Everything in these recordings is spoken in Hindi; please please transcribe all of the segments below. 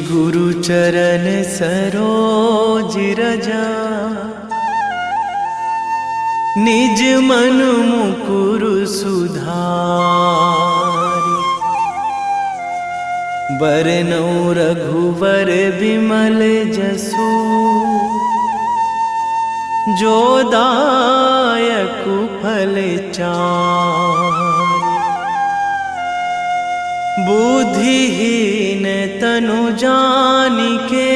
गुरु चरण सरोज रजा, निज मन मुकुर सुधारि। बरनौ रघुवर बिमल जसु, जो दायकु फल चारि। बुद्धिहीन तनु जानिके,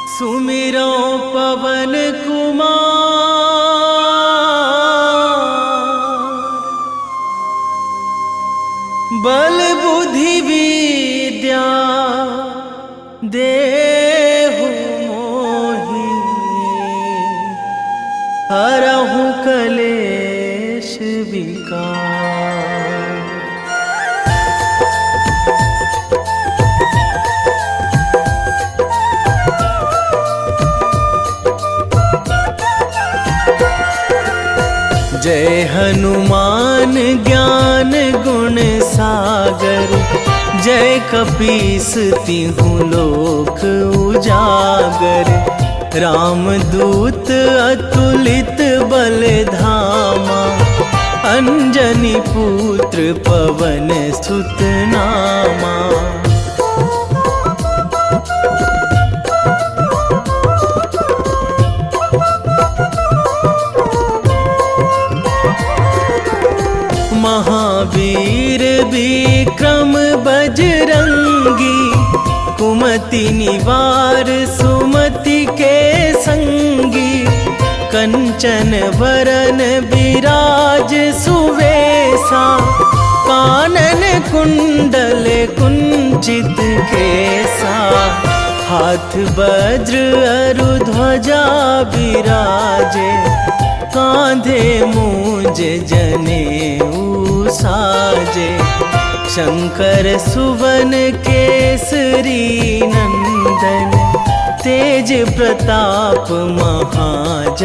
सुमिरो पवन कुमार। बल बुद्धि विद्या देहु मोहि, हरहु कलेश विकार। जय हनुमान ज्ञान गुण सागर, जय कपीस तिहुँ लोक उजागर। रामदूत अतुलित बल धामा, अंजनी पुत्र पवन सुत नामा। महावीर विक्रम बजरंगी, कुमति निवार सुमति के संगी। कंचन वरन विराज सुवेशा, कानन कुंडल कुंचित केसा। हाथ वज्र अरु ध्वजा विराजे, कांधे मूंज जनेऊ साजे। शंकर सुवन केसरी नंदन, तेज प्रताप महाजगवंदन।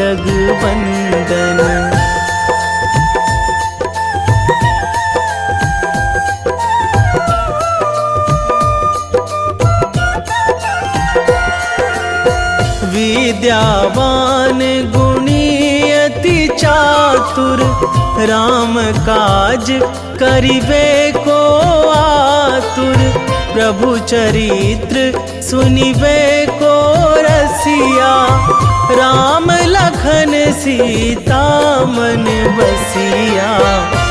विद्यावान गुणी अति चातुर, राम काज करिबे को आतुर। प्रभु चरित्र सुनिबे को रसिया, राम लखन सीता मन बसिया।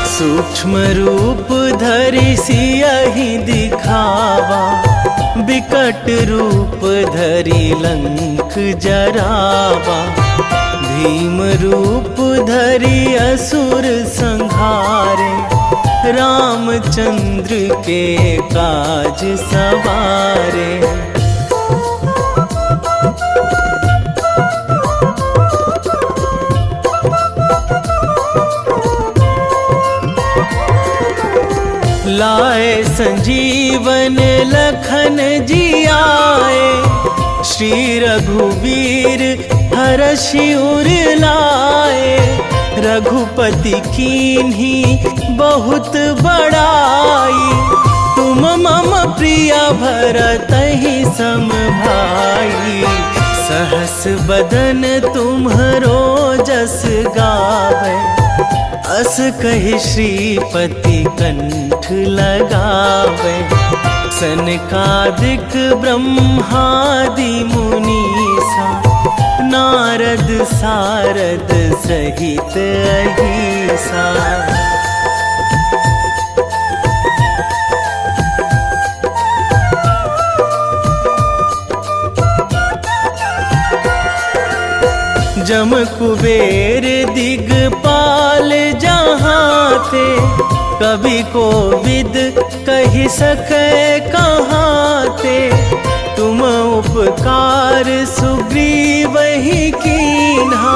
सूक्ष्म रूप धरि सियहि दिखावा, बिकट रूप धरि लंक जरावा। भीम रूप धरि असुर संहारे, रामचंद्र के काज सवारे। लाए संजीवन लखन जियाए, श्री रघुवीर हरषि उर लाए। रघुपति कीन्ही बहुत बड़ाई, तुम मम प्रिय भरतहि सम भाई। सहस बदन तुम्हरो जस गावै, अस कहि श्रीपति कंठ लगावै। सनकादिक ब्रह्मादि मुनीसा, नारद सारद सहित अहिसा। जम कुबेर दिगपाल जहाँ थे, कवि कोविद कहि सकै कहाँ ते। तुम उपकार सुग्रीवहि कीन्हा,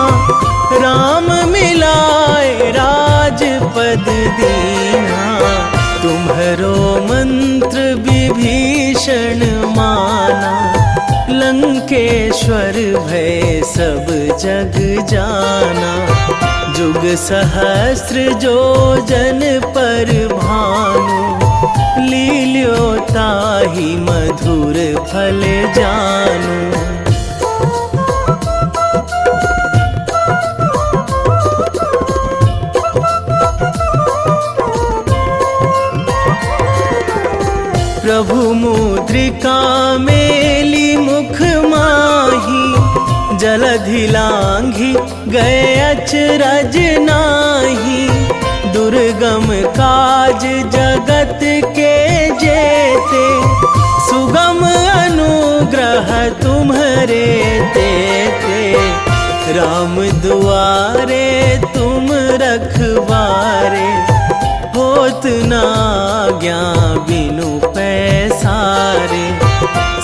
राम मिलाए राजपद दीन्हा। तुम्हरो मंत्र विभीषण माना, लंकेश्वर भय सब जग जाना। जुग सहस्र जो जन पर भानु, लील्यो ताहि मधुर फल जानू। प्रभु मुद्रिका मेली मुख माही, जलधि लांघी गए अचरज नाही। दुर्गम काज जगत के जेते, सुगम अनुग्रह तुम्हरे तेते। राम दुआरे तुम रखवारे, होत ना आज्ञा बिनु पैसारे।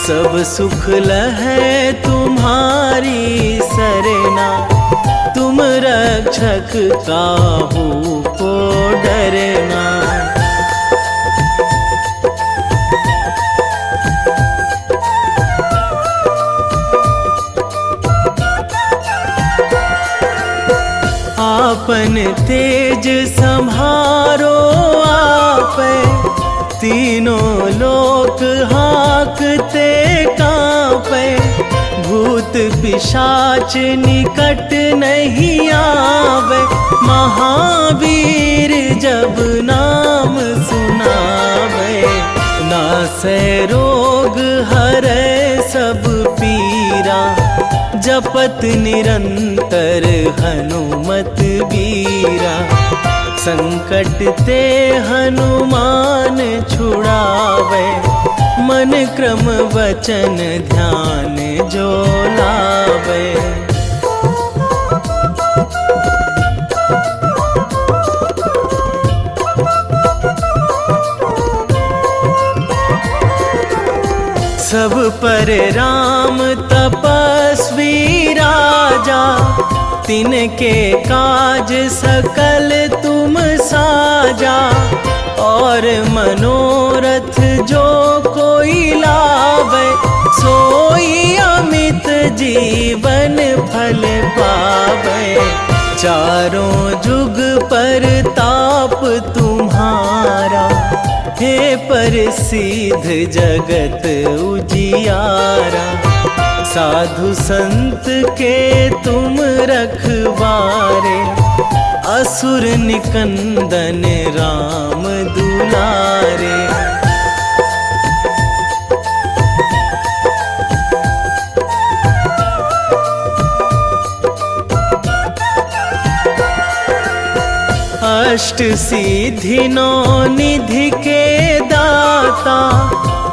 सब सुख लहै तुम्हारी सरना, तुम रक्षक काहू को डरना। आपन तेज संभारो आपै, तीनों लोक हाकते कांपै। भूत पिशाच निकट नहीं आवे, महावीर जब नाम सुनावे। नासै रोग हरै सब पीरा, जपत निरंतर हनुमत बीरा। संकट ते हनुमान छुड़ावे, मन क्रम वचन ध्यान जो लावे। सब पर राम तपस्वी राजा, तिनके काज सकल तुम साजा। और मनोरथ जो कोई लावे, सोई अमित जीवन फल पावे। चारों जुग पर ताप तुम्हारा, हे प्रसिद्ध जगत उजियारा। साधु संत के तुम रखवारे, असुर निकंदन राम दुलारे। अष्ट सिद्धि नौ निधि के दाता,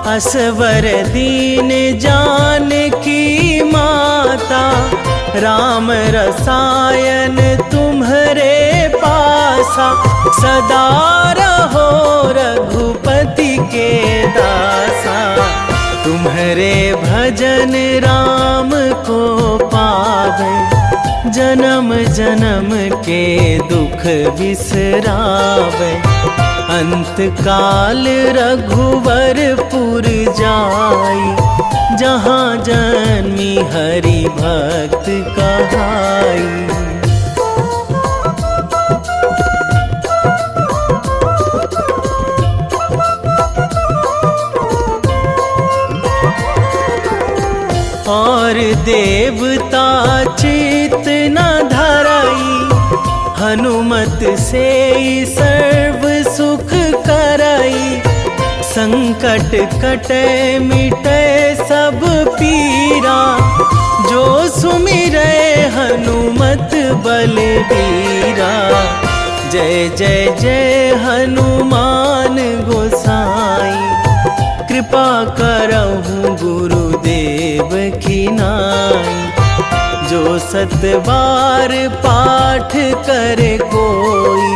असवर दीन जानकी माता। राम रसायन तुम्हरे पासा, सदा रहो रघुपति के दासा। तुम्हरे भजन राम को पावे, जन्म जन्म के दुख बिसरावे। अंत काल रघुवरपुर जाई, जहाँ जन्मी हरि भक्त कहाई। और देवता चित न धराई, हनुमत से सर्व सुख कराई। संकट कटे मिटे सब पीरा, जो सुमिरै हनुमत बलबीरा। जय जय जय हनुमान गोसाई, कृपा करहु गुरुदेव की नाई। जो सतबार पाठ करे कोई,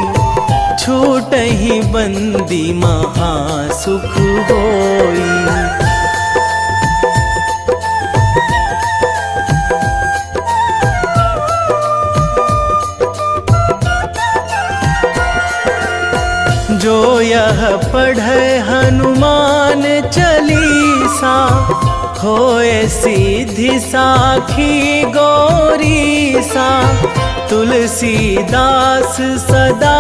छूटहि बंदी महासुख होई। जो यह पढ़े हनुमान चालीसा, होए सीधी साखी गौरीसा। तुलसीदास सदा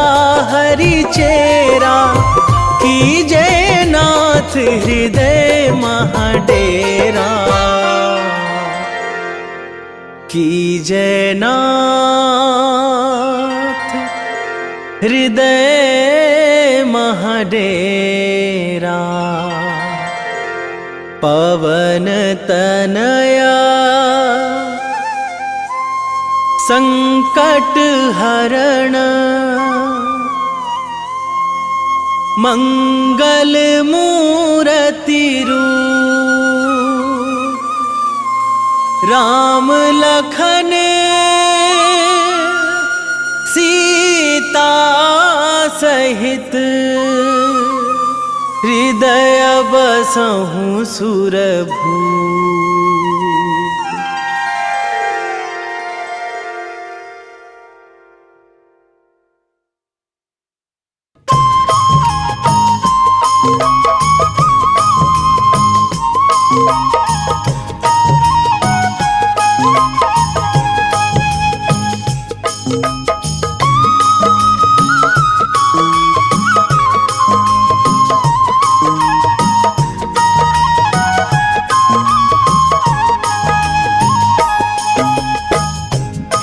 हरि चेरा, कीजे नाथ हृदय महाडेरा, कीजे नाथ हृदय महाडेरा। पवन तनया संकट हरण, मंगल मूर्ति रूप, राम लखन सीता सहित, हृदय बसहु सुरभूप।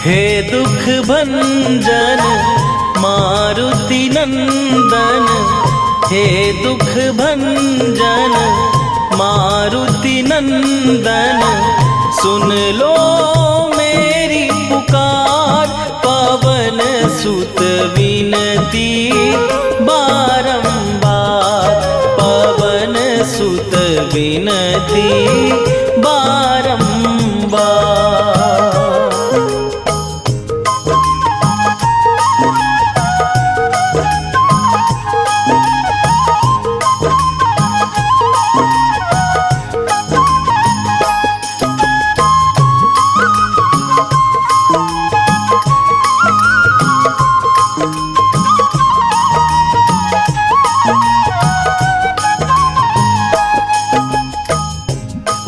हे दुख भंजन मारुति नंदन, हे दुख भंजन मारुति नंदन, सुन लो मेरी पुकार। पवन सुत विनती बारंबार, पवन सुत विनती बारंबार।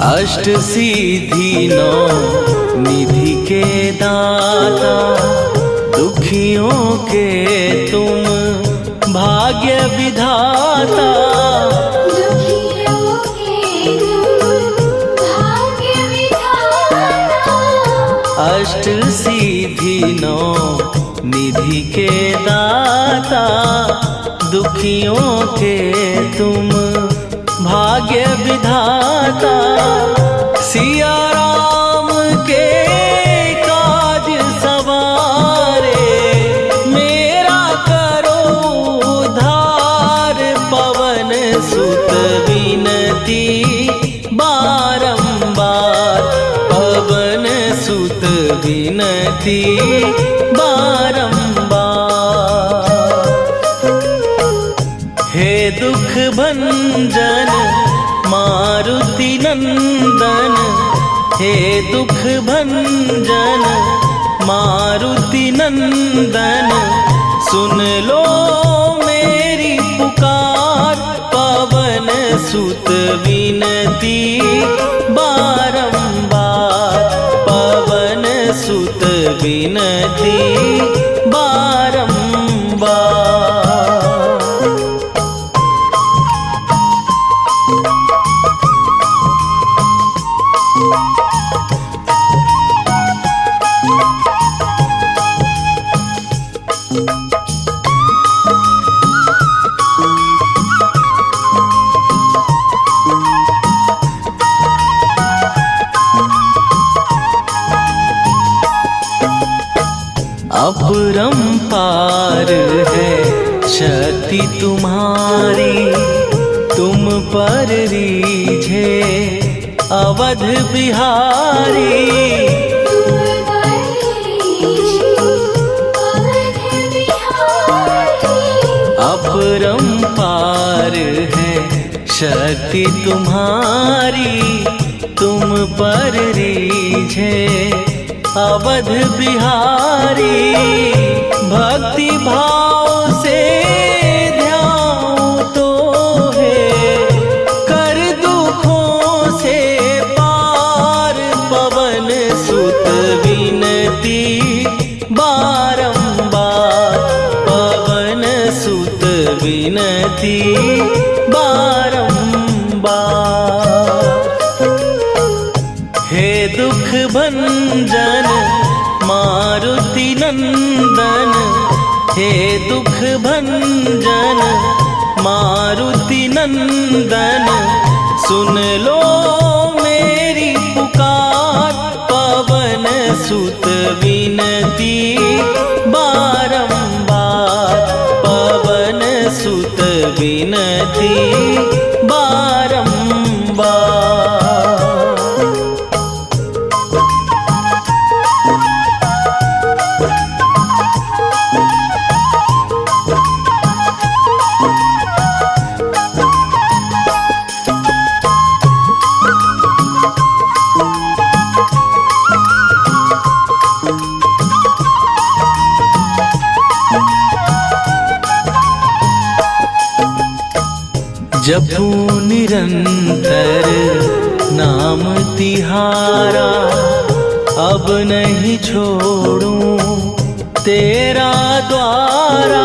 अष्ट सिद्धि नौ निधि के दाता, दुखियों के तुम भाग्य विधाता। दुखियों के तुम भाग्य विधाता। अष्ट सिद्धि नौ निधि के दाता, दुखियों के तुम भाग्य विधाता। सिया राम के काज सवारे, मेरा करो उद्धार। पवन सुत विनती बारंबार, पवन सुत विनती बारंबार। हे दुख भंजन मारुति नंदन, हे दुख भंजन मारुति नंदन, सुन लो मेरी पुकार। पवन सुत विनती बारंबार, पवन सुत विनती बारंबार। अपरंपार है शक्ति तुम्हारी, तुम पर रीझे अवध बिहारी। अपरंपार है शक्ति तुम्हारी, तुम पर रीझे अवध बिहारी। भक्ति भाव से ध्यान तो है, कर दुखों से पार। पवन सुत विनती बारंबार, पवन सुत विनती बारंबार। हे दुख भंजन मारुति नंदन, हे दुख भंजन मारुति नंदन, सुन लो मेरी पुकार। पवन सुत विनती बारंबार, पवन सुत विनती बारंबार। जपू निरंतर नाम तिहारा, अब नहीं छोड़ूं तेरा द्वारा।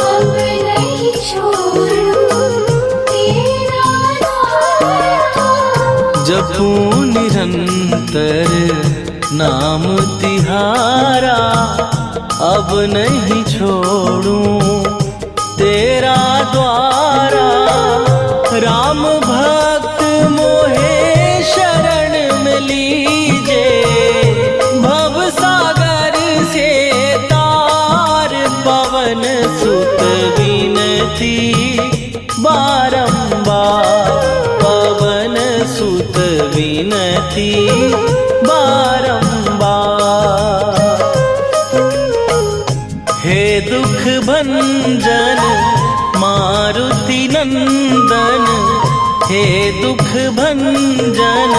अब नहीं छोड़ूं तेरा द्वारा। जपू निरंतर नाम तिहारा, अब नहीं छोड़ूं तेरा द्वारा। राम भक्त मोहे शरण में लीजे, भव सागर से तार। पवन सुत विनती बारंबार, पवन सुत विनती बारंबार। हे दुख भंजन मारुति नंदन, हे दुख भंजन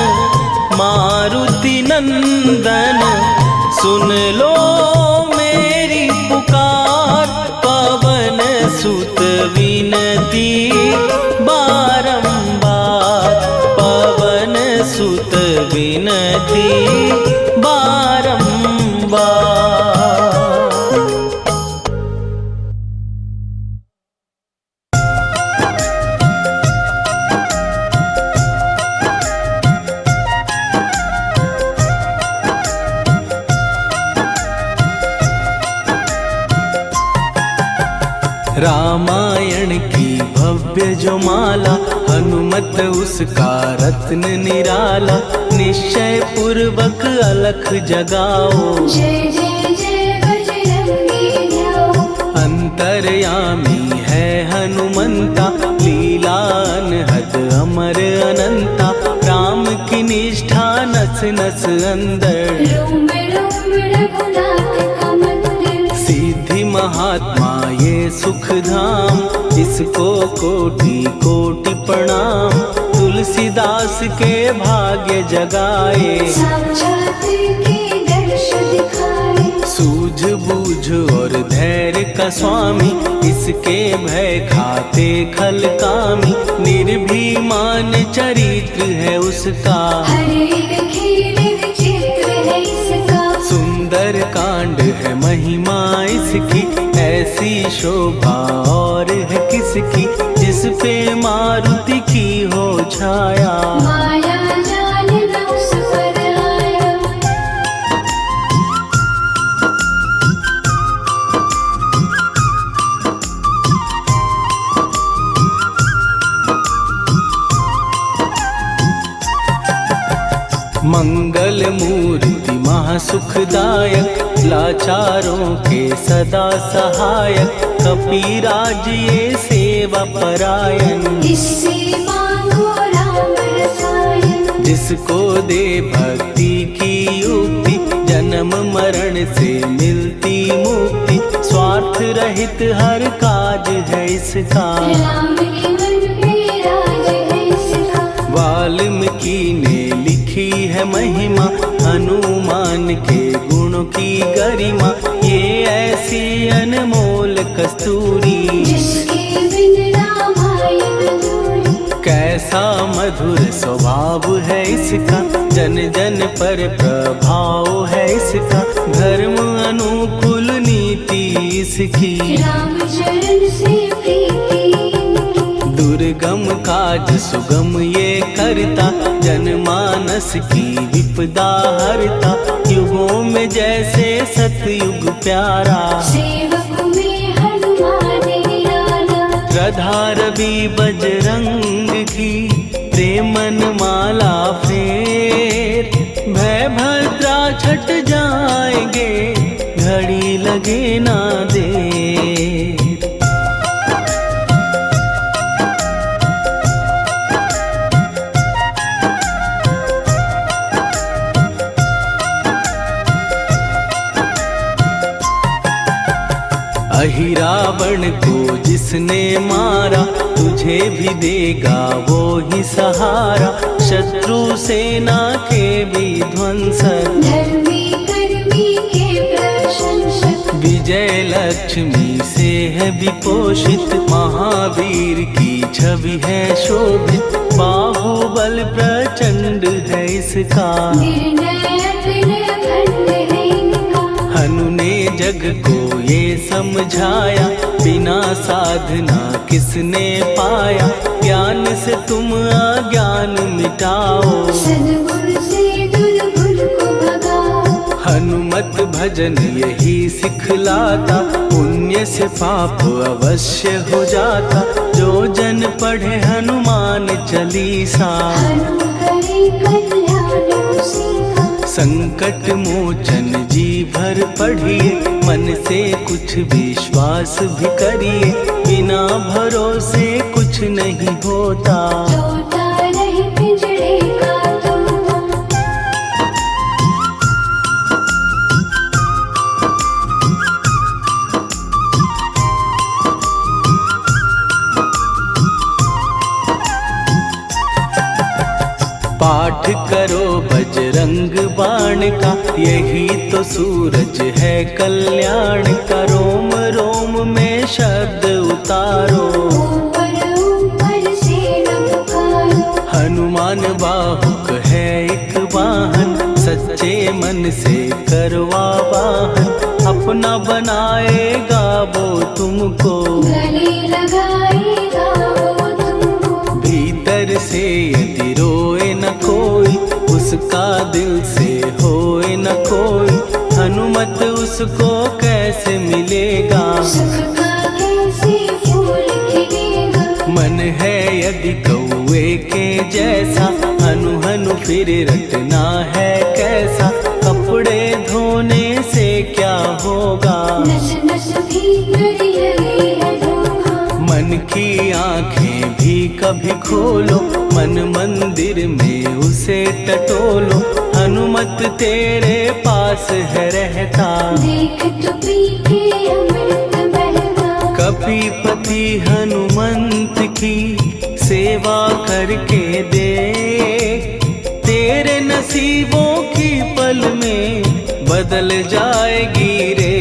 मारुति नंदन, सुन लो मेरी पुकार। पवन सुत विनती बारंबार, पवन सुत विनती बारंबार। रामायण की भव्य जो माला, हनुमत उसका रत्न निराला। निश्चय पूर्वक अलख जगाओ, जय जय जय बजरंगी ध्याओ। अंतर्यामी है हनुमंता, लीला अनहद अमर अनंता। राम की निष्ठा नस नस अंदर, रोम रोम रघुनाथ का मंदिर। सिद्धि महात्मा ये सुख धाम, इसको कोटि कोटि प्रणाम। तुलसीदास के भाग्य जगाए, साक्षात के दर्श दिखाए। सूझ बूझ और धैर्य का स्वामी, इसके भय खाते खल कामी। निर्भीमान चरित्र है उसका, हर एक खेल विचित्र है इसका। सुंदर कांड है महिमा इसकी, ऐसी शोभा और है किसकी। जिस पे मारुति की हो छाया, माया जाल न उस पर आया। मंगल मूर्ति महासुखदायक, लाचारों के सदा सहायक। कपीराज ये सेवा परायण, इससे मांगो राम रसायन। जिसको दे भक्ति की युक्ति, जन्म मरण से मिलती मुक्ति। स्वार्थ रहित हर काज है इसका, राम के मन में राज है इसका। वाल्मीकि ने लिखी है महिमा, हनुमान के गुणों की गरिमा। ये ऐसी अनमोल कस्तूरी, जिसके बिन रामायण अधूरी। कैसा मधुर स्वभाव है इसका, जन जन पर प्रभाव है इसका। धर्म अनुकूल नीति इसकी, राम चरण से प्रीति, दुर्गम काज सुगम ये करता, जनमानस की विपदा हरता, युगों में जैसे सतयुग प्यारा, सेवक में हनुमान निराला, राधा रवि बजरंग की, प्रेमन माला फेर, भय भद्रा छट जाएंगे, घड़ी लगे ना देर। अहि रावण को जिसने मारा, तुझे भी देगा वो ही सहारा, शत्रु सेना के विध्वंसक, धर्मी कर्मी के प्रशंसक, विजय लक्ष्मी से है विपोषित, महावीर की छवि है शोभित, बाहुबल प्रचंड है इसका, निर्णय अखंड है इनका, हनु ने जग को ये समझाया, बिना साधना किसने पाया, ज्ञान से तुम अज्ञान मिटाओ, सद्गुण से दुर्गुण को भगाओ, हनुमत भजन यही सिखलाता, पुण्य से पाप अवश्य हो जाता, जो जन पढ़े हनुमान चालीसा, हनु करे कल्याण उसी का, संकट मोचन जी भर पढ़िए, मन से कुछ विश्वास भी करिए, बिना भरोसे कुछ नहीं होता, तोता रहे पिंजड़े का तोता, पाठ करो बजरंग बाण का, यही तो सूरज है कल्याण का, रोम रोम में शब्द उतारो, ऊपर ऊपर से न पुकारो, हनुमान बाहुक है एक वाहन, सच्चे मन से करवा वाहन, अपना बनाएगा वो तुमको, गले लगाएगा वो तुमको, भीतर से यदि रोए न कोई, उसका दिल से होए न कोई, हनुमत उसको कैसे मिलेगा, सुख का कैसे फूल खिलेगा, मन है यदि कौए के जैसा, हनु हनु फिर रटना है कैसा, कपड़े धोने से क्या होगा, नस नस भीतर लगे है धोखा, मन की आंखें भी कभी खोलो, मन मंदिर में उसे टटोलो, हनुमत तेरे पास है रहता, देख तो पी के अमृत बहता, कपीपति हनुमंत की सेवा करके देख, तेरे नसीबों की पल में बदल जाएगी रे।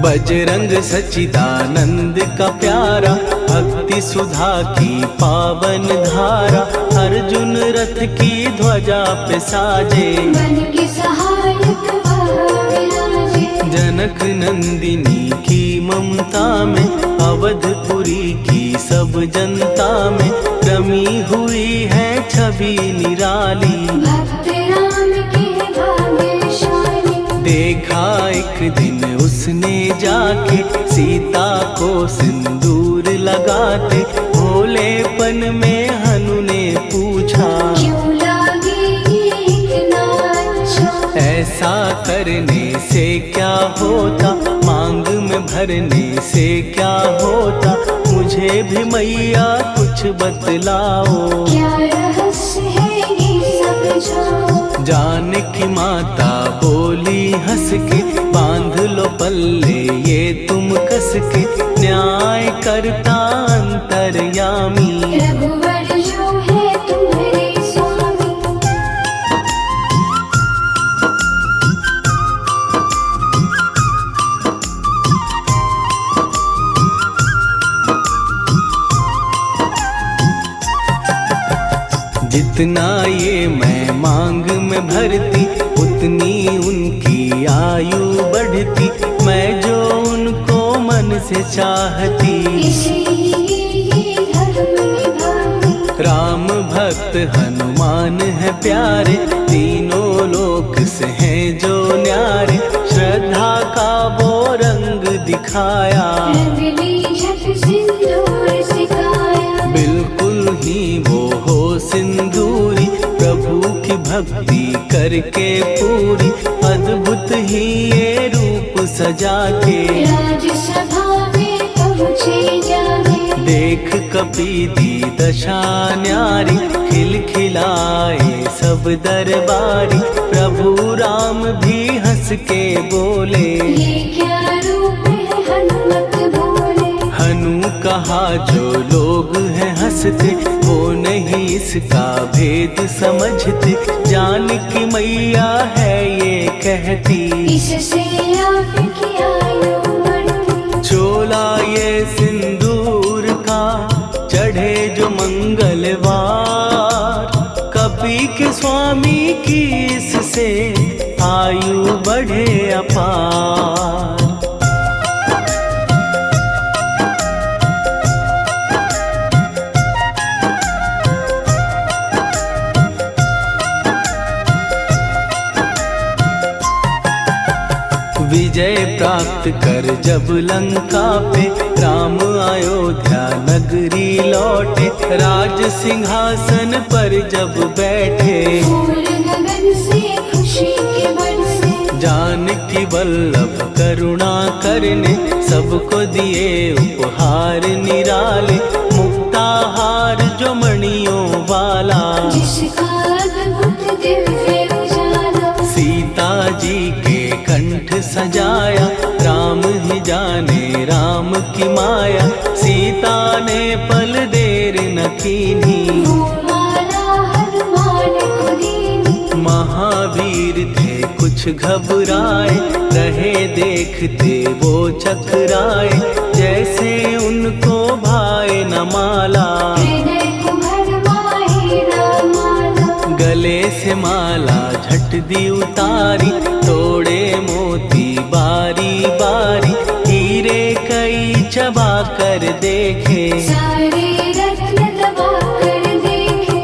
बजरंग सच्चिदानंद का प्यारा, भक्ति सुधा की पावन धारा, अर्जुन रथ की ध्वजा पे साजे, मन के सहायक विराजे, जनक नंदिनी की ममता में, अवधपुरी की सब जनता में, रमी हुई है छवि निराली, भक्त राम के भाग्यशाली, देखा एक दिन उसने जाके, सीता को सिंदूर लगाते, भोलेपन में हनु ने पूछा, क्यों लागे ये इतना अच्छा, ऐसा करने से क्या होता, मांग में भरने से क्या होता, मुझे भी मैया कुछ बतलाओ, क्या रहस्य है ये सब जाओ, जानकी माता बोली हंस के, बांध लो पल्ले ये तुम कस के, न्याय करता अंतर्यामी, रघुवर जो है तुम्हारे स्वामी, जितना ये मैं मांग में भरती उतनी उनकी आयु बढ़ती, मैं जो उनको मन से चाहती। इसीलिए धर्म निभाती। राम भक्त हनुमान है प्यारे, तीनों लोक से हैं जो न्यारे, श्रद्धा का वो रंग दिखाया, रंगली झट सिंदूर सिखाया। बिल्कुल ही वो हो सिंदूरी, प्रभु की भक्ति करके पूरी, अद्भुत ही ये रूप सजा के, राजसभा में पहुँचे जाने। देख कपीदी दशा न्यारी, खिलखिलाए सब दरबारी, प्रभु राम भी हंस के बोले, ये क्या रूप है हनुमत बोले। हनु कहा जो लोग हैं हंसते, वो नहीं इसका भेद समझते, जान की मैया है ये कहती, इससे आपकी आयु बढ़ती। चोला ये सिंदूर का चढ़े जो मंगलवार, कपी के स्वामी की इससे आयु बढ़े अपार। विजय प्राप्त कर जब लंका पे, राम अयोध्या नगरी लौटे, राज सिंहासन पर जब बैठे, फूल गगन से खुशी के बरसे। जानकी वल्लभ करुणा करने, सबको दिए उपहार निराले, मुक्ताहार जो मणियों वाला, जिसका अद्भुत दिव्य उजाला। सीता जी के कंठ सजाया, राम ही जाने राम की माया, सीता ने पल देर न कीन्ही, वो माला हनुमान को दीनी। महावीर थे कुछ घबराए, रहे देखते वो चकराए, जैसे उनको भाए न माला, हृदय को भरमाए रामाला। गले से माला झट दी उतारी, तोड़े मोती बारी बारी, हीरे कई चबा कर देखे, सारे रत्न दबा कर देखे।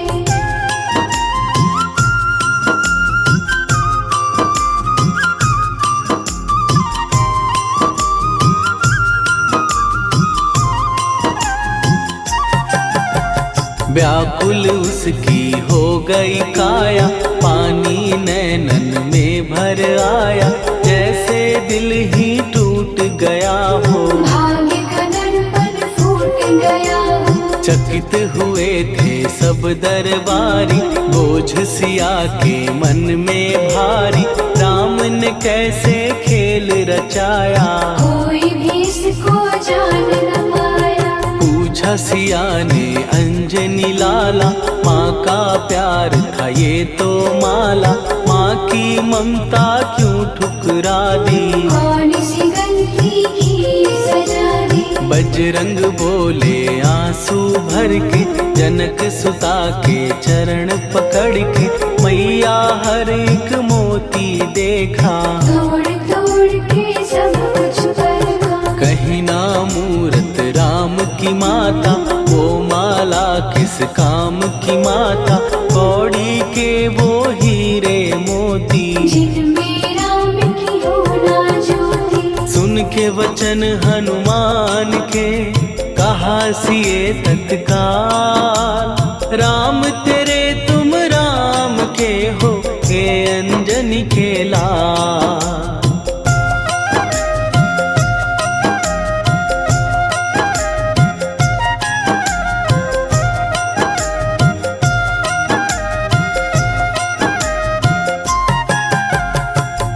व्याकुल उसकी हो गई काया, पानी नैनन में भर आया, जैसे दिल ही टूट गया हो, भाग्य का दर्पण फूट गया हो। चकित हुए थे सब दरबारी, बोझ सिया के मन में भारी, राम ने कैसे खेल रचाया, कोई भी इसको जान न पाया। पूछा सिया ने अंजनी लाला, माँ का प्यार था ये तो माला, माँ की ममता क्यों ठुकरा दी, कौन सी गलती की सजा दी। बजरंग बोले आंसू भर के, जनक सुता के चरण पकड़ के, मैया हर एक मोती देखा, तोड़ तोड़ के सब कुछ परखा। कहीं ना मूरत राम की माता, वो माला किस काम की माता, कौड़ी के वो हीरे मोती, जिनमें राम की होना ज्योति। सुन के वचन हनुमान के, कहा सिए तत्काल, राम तेरे तुम राम के हो, हे अंजनी के लाल।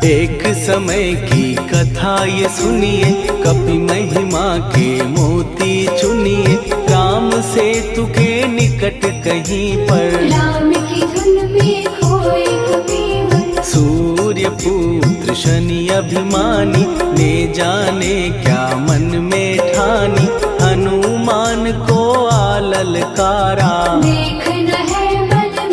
एक समय की कथा ये सुनिए, कपि महिमा के मोती चुनिए, राम सेतु के निकट कहीं पर, राम की धुन में खोए कबीर। सूर्य पुत्र शनि अभिमानी, ने जाने क्या मन में ठानी, हनुमान को आललकारा, देखना है मन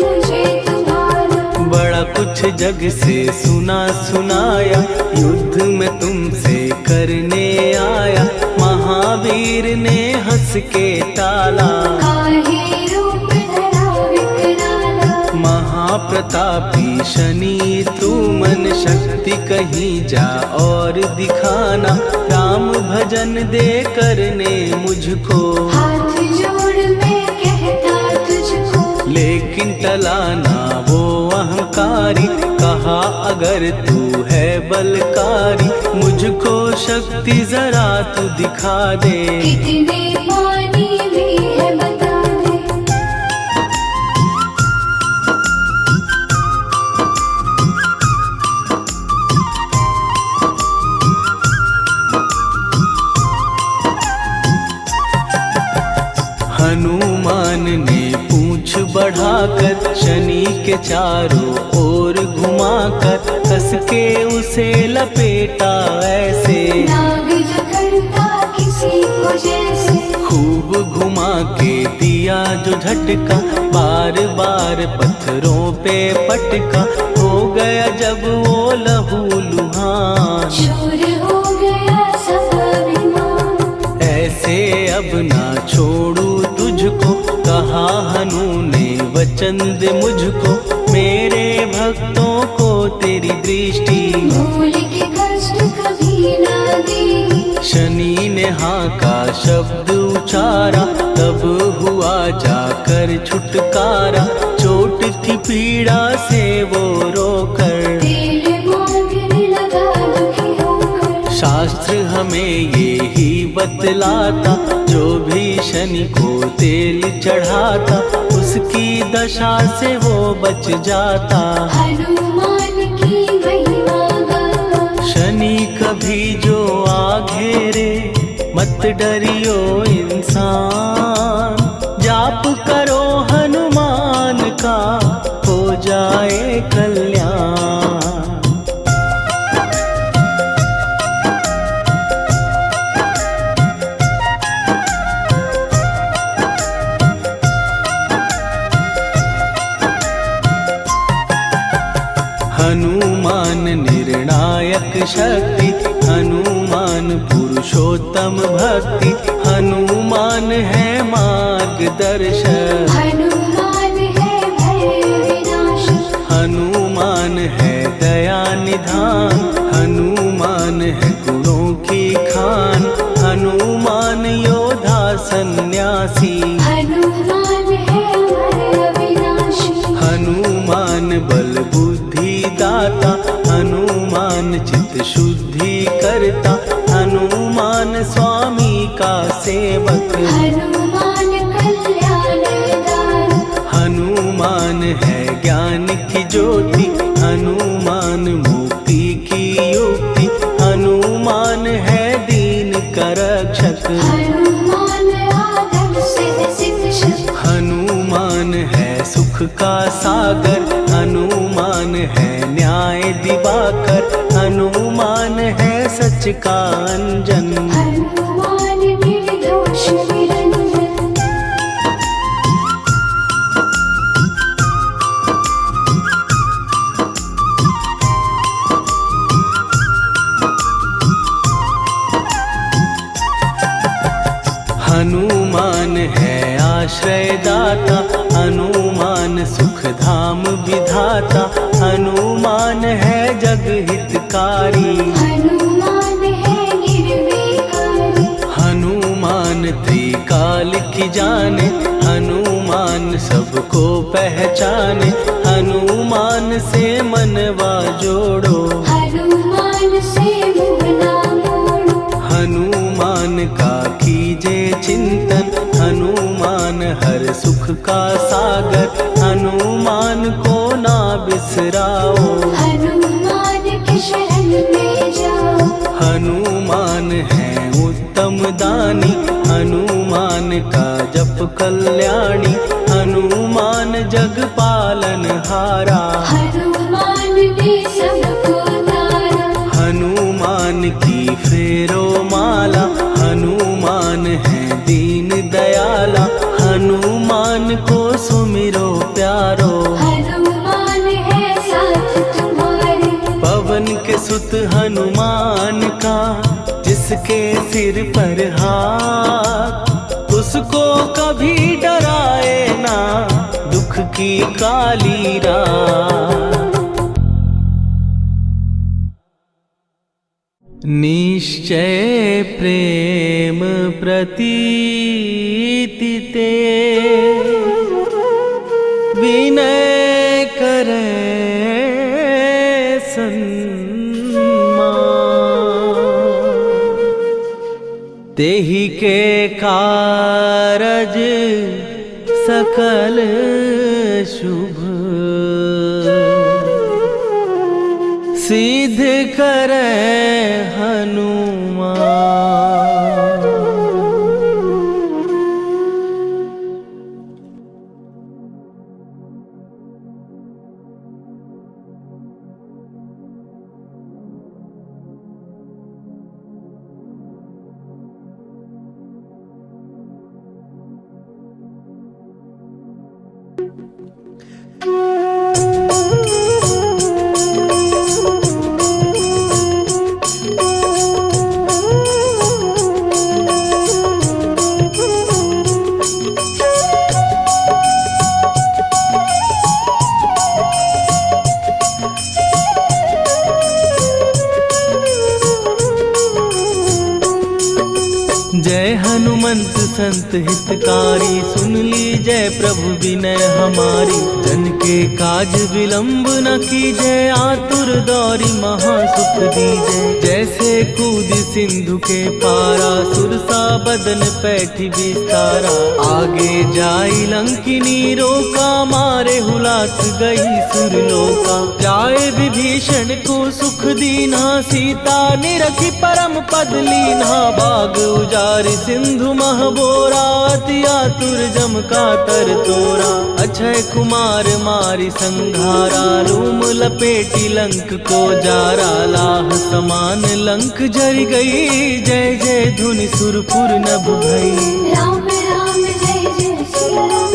जग से सुना सुनाया, युद्ध में तुमसे करने आया। महावीर ने हंस के टाला, काहे रूप धरा विकराला। महाप्रतापी शनि तू मन शक्ति कहीं जा और दिखाना। राम भजन दे करने मुझको, हाथ जोड़ मैं कहता तुझको। लेकिन टला ना वो अहंकारी, कहा अगर तू है बलकारी, मुझको शक्ति जरा तू दिखा दे। कितने पानी भी है बता दे। हनुमान ने पूंछ बढ़ाकर शनि के चारों ओर घुमाकर, कस के उसे लपेटा ऐसे। नाग जो करता किसी को जैसे, खूब घुमा के दिया जो झटका, बार बार पत्थरों पे पटका। हो गया जब वो लहू लुहान, शूर हो गया सब अभिमान। ऐसे अब ना छोड़ू तुझको, कहा हनु ने वचन दे मुझको। मेरे भक्तों को तेरी दृष्टि, भूल के कष्ट कभी ना देगी। शनि ने हाँ का शब्द उचारा, तब हुआ जाकर छुटकारा। चोट की पीड़ा से वो रोकर, तेल मांगने लगा दुखी होकर। शास्त्र हमें ये ही बतलाता, जो भी शनि को तेल चढ़ाता, उसकी दशा से वो बच जाता। हनुमान की महिमा गाता, शनि कभी जो आ घेरे, मत डरियो इंसान। जाप करो हनुमान का, हो जाए कल्याण। हनुमान निर्णायक शक्ति, हनुमान पुरुषोत्तम भक्ति। हनुमान है मार्गदर्शक, हनुमान है भय विनाशक। हनुमान है दया निधान, हनुमान है गुणों की खान। हनुमान योद्धा सन्यासी, हनुमान है भय विनाशी। हनुमान बल बुद्धि दाता, हनुमान चित्त शुद्धि करता। हनुमान स्वामी का सेवक, हनुमान कल्याणदायक। हनुमान है ज्ञान की ज्योति, हनुमान मुक्ति की युक्ति। हनुमान है दीन का रक्षक, हनुमान आदर से शिक्षक। हनुमान है सुख का सागर, हनुमान है न्याय दिवाकर। हनुमान है सच का अंजन, हनुमान निर्दोष निरंजन। हनुमान है आश्रय दाता, हनुमान सुख धाम विधाता। हनुमान है जग हितकारी, हनुमान है निर्विकारी। हनुमान त्रिकाल की जाने, हनुमान सबको पहचाने। हनुमान से मनवा जोड़ो, हनुमान से मुँह ना मोड़ो। हनुमान का कीजे चिंतन, हनुमान हर सुख का सागर। हनुमान को ना बिसराओ, हनुमान की शरण में जाओ। हनुमान है उत्तम दानी, हनुमान का जप कल्याणी। हनुमान जग पालन हारा, हनुमान ने सबको तारा। हनुमान की फेरो माला, हनुमान है दीन दयाला। हनुमान को सुमिरो प्यारो, हनुमान है साथ हाथ, उसको कभी डराए ना दुख की काली रात। निश्चय प्रेम प्रतीति ते, विनय करे सन्मान। तेहि के कारज सकल शुभ, सिद्ध करे हनुमान। जय हनुमंत संत हितकारी, सुन लीजय प्रभु विनय हमारी। जन के काज विलंब न कीजय, आतुर दौरी महासुख दीजय। जैसे कूद सिंधु के पारा, सुरसा बदन पैठी विस्तारा। आगे जाई लंकिनी रोका, मारे हुलाक गई सुरलोका। जाए विभीषण को सुख दीना, सीता निरखी परम पद लीना। बाग उजारि सिंधु महबोरा, अति आतुर जम का तर तोरा। अक्षय कुमार मारि संघारा, रूम लपेटी लंक को जारा। लाह समान लंक जर गई, जय जय धुनि सुरपुर नभ भई। राम राम जय जय सिया राम,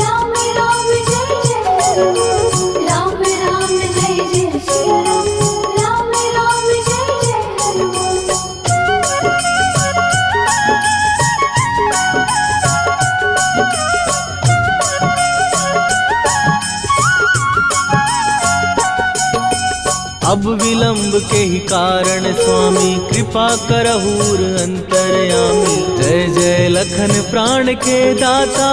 राम राम जय जय हनुमान। राम राम जय जय सिया राम, राम राम जय जय हनुमान। अब विलंब के ही कारण स्वामी, कृपा करहूर अंतरयामी। जय जय लखन प्राण के दाता,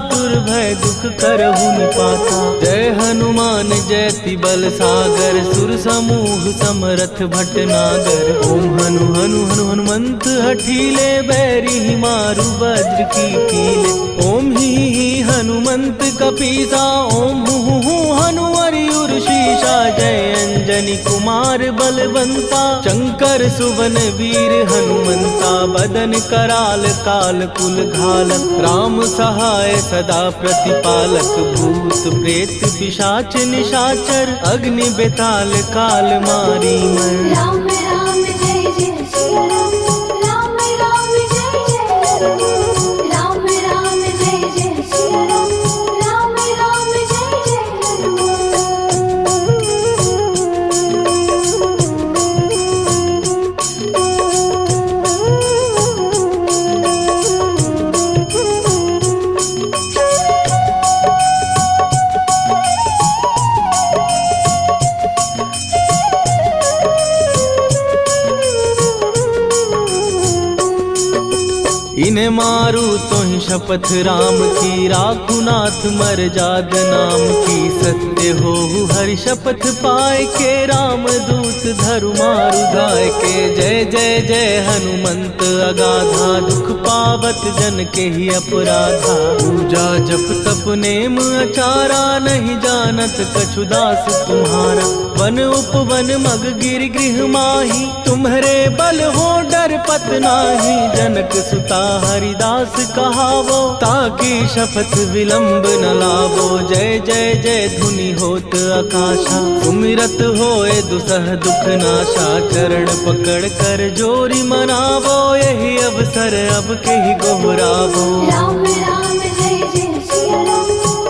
दुर्भय दुख करहु निपाता। जय हनुमान जयति बल सागर, सुर समूह समरथ भटनागर। ओम हनु हनु हनु हनुमंत हठीले, बैरी मारु वज्र की कीले। ओम ही हनुमंत कपीसा, ओम हु हनुमरि उर्शीसा। जय अंजनी कुमार बलवंता, शंकर सुवन वीर हनुमंता। बदन कराल काल कुल घालक, राम सहाय सदा प्रतिपालक। भूत प्रेत पिशाच निशाचर, अग्नि बेताल काल मारी मर। राम राम जय जय सिया राम, राम राम जय जय हनुमान। राम राम जय जय सिया राम, राम राम जय जय हनुमान। इन्हें मारू तो ही शपथ राम की, राखू नाथ मर जाग नाम की। सत्य हो हरि शपथ पाए के, राम दूत धरु मारु धाय के। जय जय जय हनुमंत अगाधा, दुख पावत जन के ही अपराधा। पूजा जप तप नेम अचारा, नहीं जानत कछु दास तुम्हारा। वन उपवन मग गिर गृह माही, तुम्हरे बल हो डर पत नाही। जनक सुता हरिदास कहावो, ताकि शपथ विलंब न लावो। जय जय जय धुनि होत आकाशा, सुमिरत होए दुसह दुख नाशा। चरण पकड़ कर जोरी मनावो, यही अवसर अब के ही गोहरावो। राम राम जय जय सिया राम,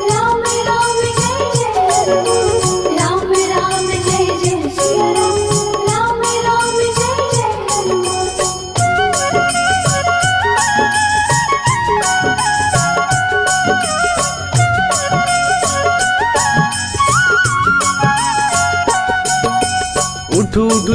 राम राम जय जय हनुमान। राम राम जय जय सिया राम, राम राम जय जय हनुमान।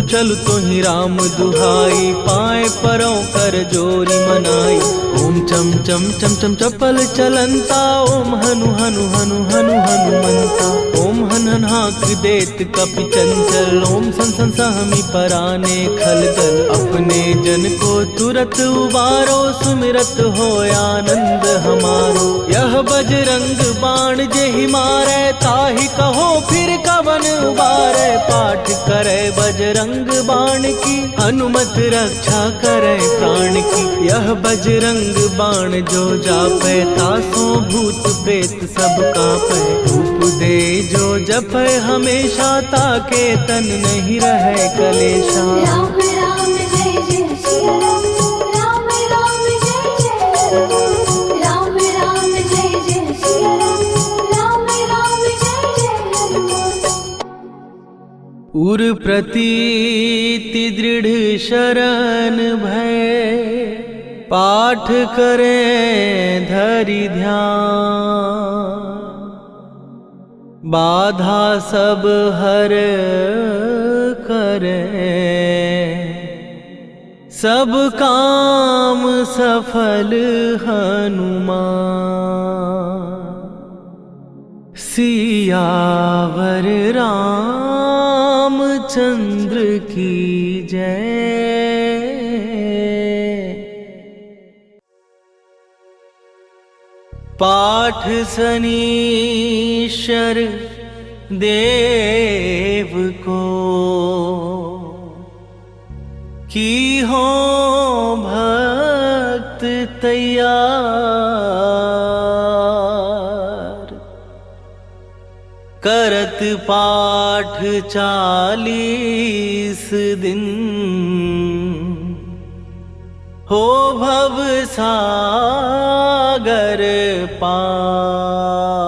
चलु तोहि राम दुहाई, पाए परों कर जोरी मनाई। ओम चम चम चम चम चपल चलंता, ओम हनु हनु हनु हनु हनुमंता। ओम हन हन हाक देत कपि चंचल, ओम सन सन सहमी पराने खलदल। अपने जन को तुरत उबारो, सुमिरत हो आनंद हमारो। यह बजरंग बाण जेहि मारै, ताहि कहो फिर कवन उबारै। पाठ करे बजरंग बाण की, हनुमत रक्षा करे प्राण की। यह बजरंग बाण जो जापै, तासो भूत प्रेत सब कापै। धूप दे जो जपै हमेशा, ताके तन नहीं रहे कलेशा। राम राम जय जय सिया राम, राम राम जय जय राम। राम राम जय जय सिया राम, राम राम जय जय हनुमान। उर प्रतीति दृढ़ शरण भय, पाठ करें धरि ध्यान। बाधा सब हर करें, सब काम सफल हनुमान। सियावर रामचंद्र की जय। पाठ सनीश्वर देव को, की हो भक्त तैयार। करत पाठ 40 दिन, हो भव सागर पार।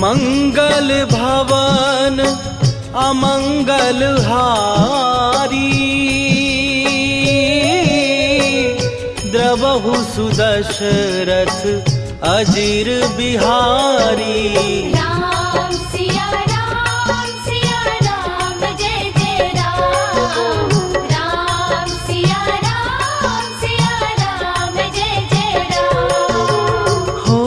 मंगल भवन अमंगल हारी, द्रवहु सुदशरथ अजीर बिहारी। राम सिया राम जय जय राम। राम सिया राम जय जय राम। हो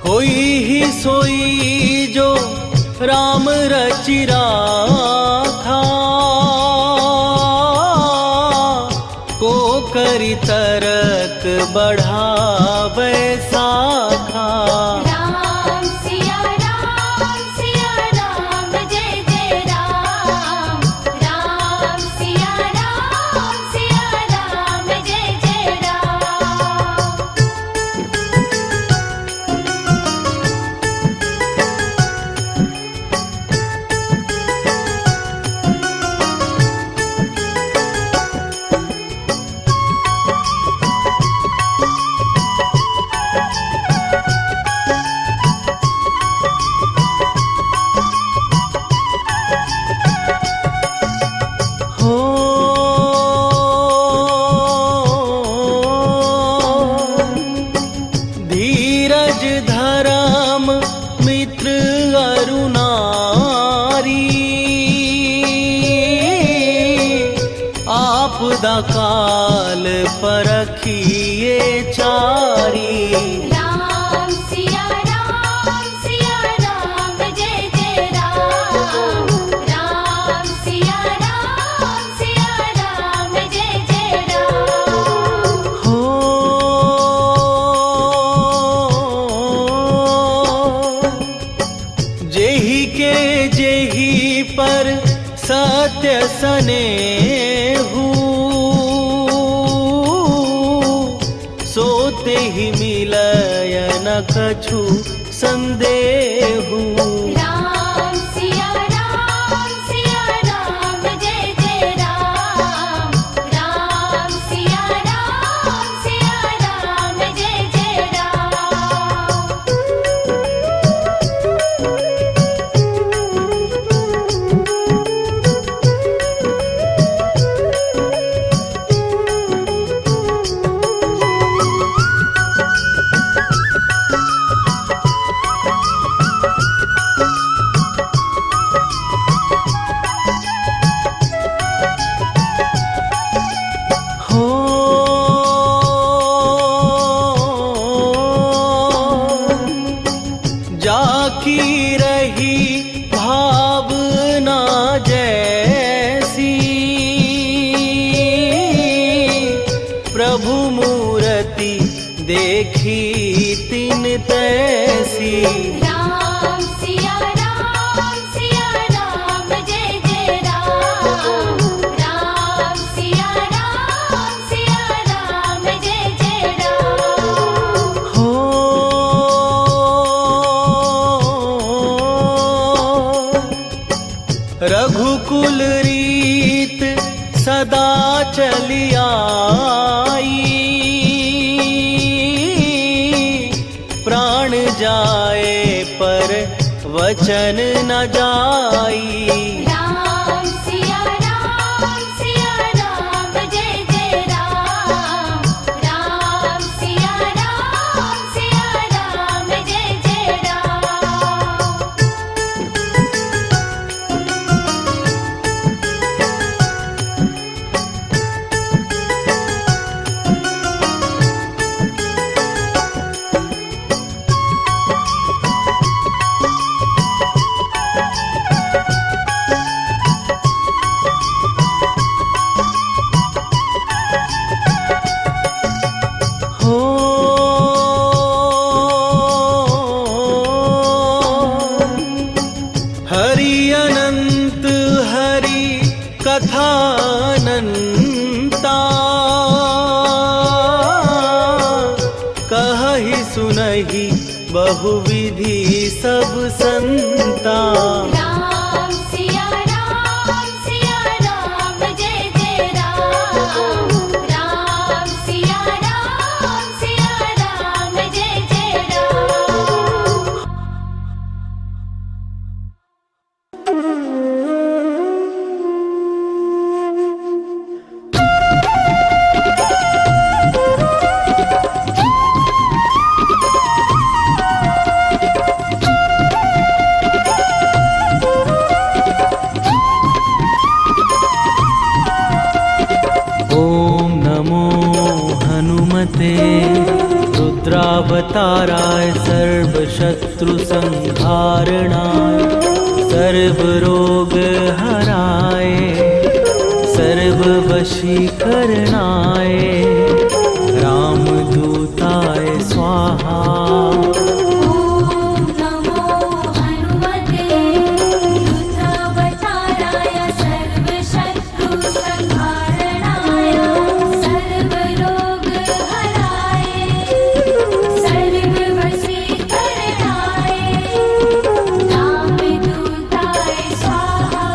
होई ही सोई जो राम रचि राखा, को करि तरक बढ़ावे साखा। राम सिया राम जय जय राम। राम सिया राम जय जय राम। धीरज धर्म मित्र अरुणारी, आपदा काल परखिए चारी। राम सिया राम जय जय राम। राम सिया राम जय जय राम। हो जेहि के जेहि पर सत्य सनेहु, सोते ही मिलत न कछु संदेहु। राम सिया राम, जय जय राम। राम सिया राम, जय जय राम। हो जाकी रही भावना जैसी, प्रभु मूर्ति देखी तिन तैसी। राम सिया राम, जय जय राम। राम सिया राम, जय जय राम। हो रघुकुल रीत सदा चली आई, प्राण जाए पर वचन न जाई। राम सिया राम, जय जय राम। राम सिया राम, जय जय राम। हो हरि अनंत हरि कथानंता, कहहि सुनहि बहुविधि सब संता। राम सिया राम, जय जय राम। राम सिया राम, जय जय राम। ओम नमो हनुमते रुद्रावताराय सर्वशत्रु संहारणाय सर्वरोग हराय सर्ववशीकरणाय रामदूताय स्वाहा। ओम नमो हनुमते रुद्रावताराय सर्वशत्रु संहारणाय सर्वरोग हराय सर्ववशीकरणाय रामदूताय स्वाहा।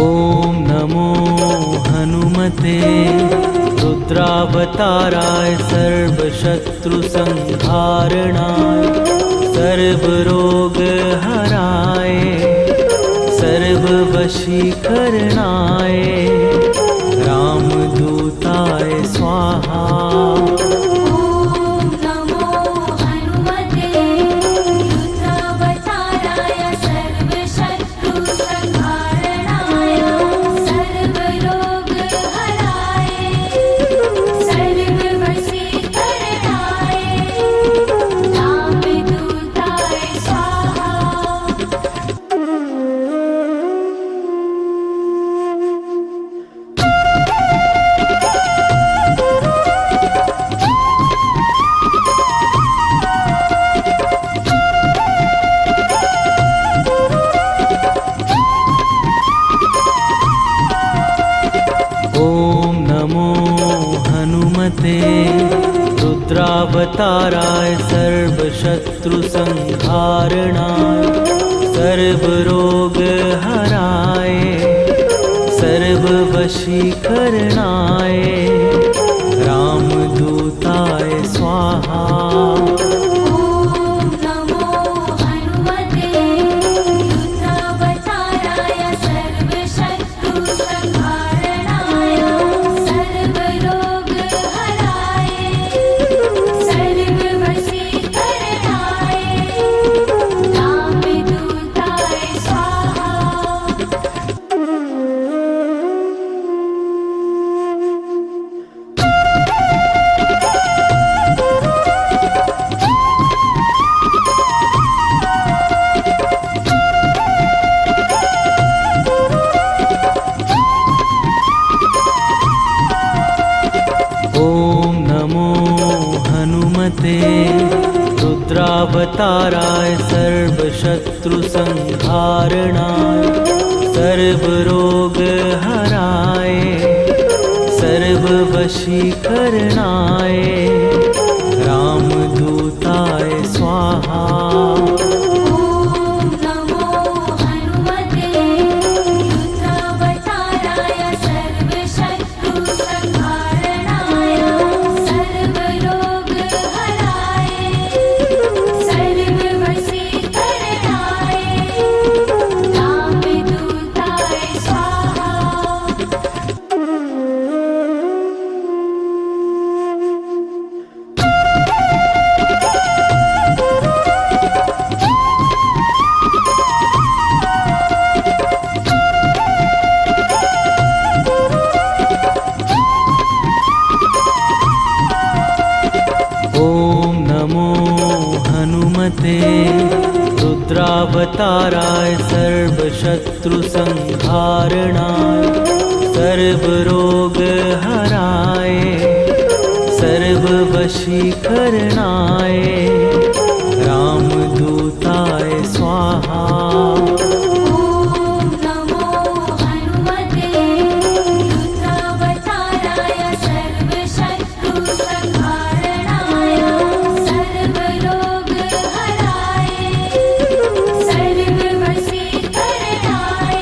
ओम नमो हनुमते रुद्रावताराय सर्वशत्रु संहारणाय सर्वरोग हराय सर्ववशीकरणाय रामदूताय स्वाहा। ओम नमो हनुमते रुद्रावताराय सर्वशत्रु संहारणाय सर्वरोग हराय सर्ववशीकरणाय रामदूताय स्वाहा। सर्वशत्रु संहारणाय सर्वरोग हराय सर्ववशीकरणाय रामदूताय स्वाहा। ॐ नमो हनुमते रुद्रावताराय सर्वशत्रु संहारणाय सर्वरोगहराय सर्ववशीकरणाय रामदूताय स्वाहा। ॐ नमो हनुमते रुद्रावताराय सर्वशत्रु संहारणाय सर्वरोगहराय सर्ववशीकरणाय रामदूताय स्वाहा। ॐ नमो हनुमते रुद्रावताराय सर्वशत्रु संहारणाय सर्वरोगहराय सर्ववशीकरणाय रामदूताय स्वाहा। ॐ नमो हनुमते रुद्रावताराय सर्वशत्रु संहारणाय सर्वरोगहराय सर्ववशीकरणाय रामदूताय स्वाहा। ॐ नमो हनुमते रुद्रावताराय सर्वशत्रु संहारणाय सर्वरोगहराय सर्ववशीकरणाय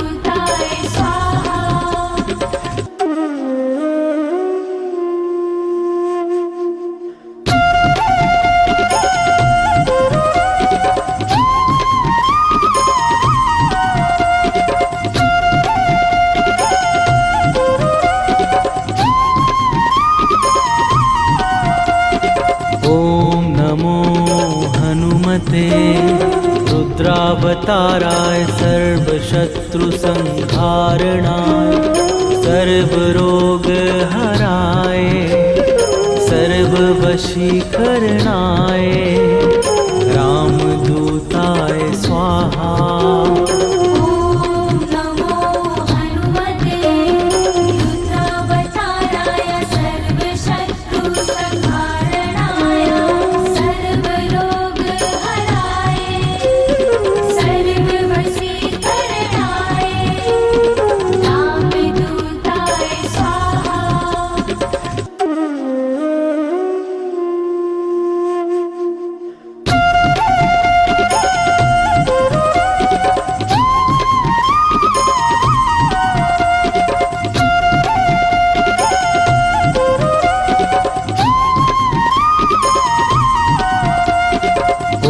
रामदूताय स्वाहा। ॐ नमो हनुमते रुद्रावताराय सर्वशत्रु संहारणाय सर्वरोगहराय सर्ववशीकरणाय रामदूताय स्वाहा। ॐ नमो हनुमते रुद्रावताराय सर्वशत्रु संहारणाय सर्वरोगहराय सर्ववशीकरणाय रामदूताय स्वाहा।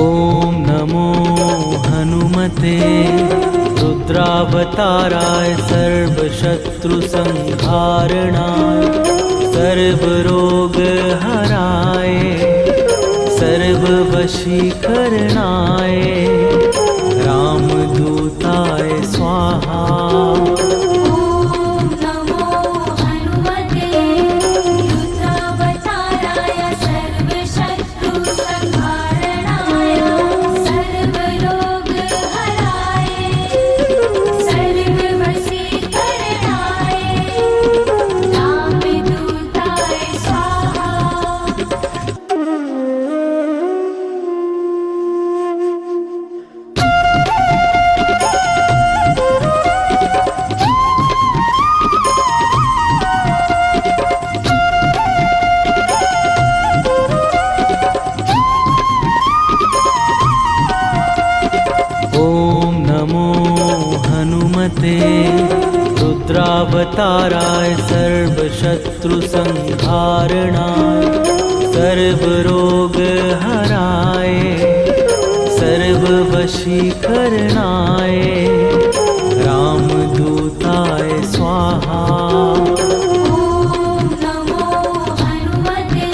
ॐ नमो हनुमते रुद्रावताराय सर्वशत्रु संहारणाय सर्वरोगहराय सर्ववशीकरणाय रामदूताय स्वाहा। ॐ नमो हनुमते रुद्रावताराय सर्वशत्रु संहारणाय सर्वरोगहराय सर्ववशीकरणाय रामदूताय स्वाहा। रुद्रावताराय सर्वशत्रु संहारणाय सर्वरोग हराय सर्ववशीकरणाय रामदूताय स्वाहा। ॐ नमो हनुमते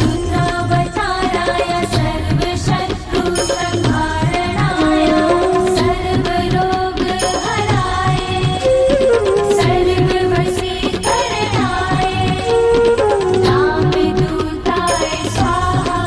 रुद्रावताराय सर्वशत्रु संहारणाय सर्वरोगहराय सर्ववशीकरणाय रामदूताय स्वाहा।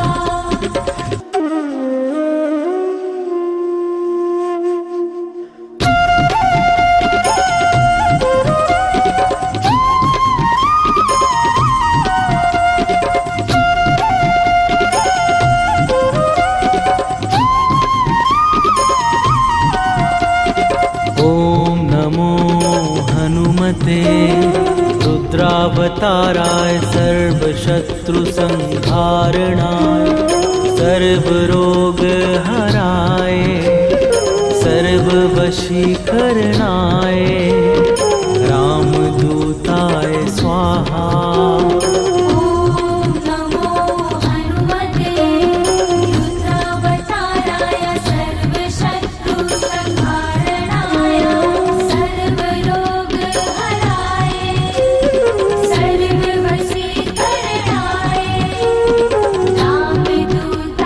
ॐ नमो हनुमते रुद्रावताराय सर्वशत्रु संहारणाय सर्वरोग हराय सर्ववशीकरणाय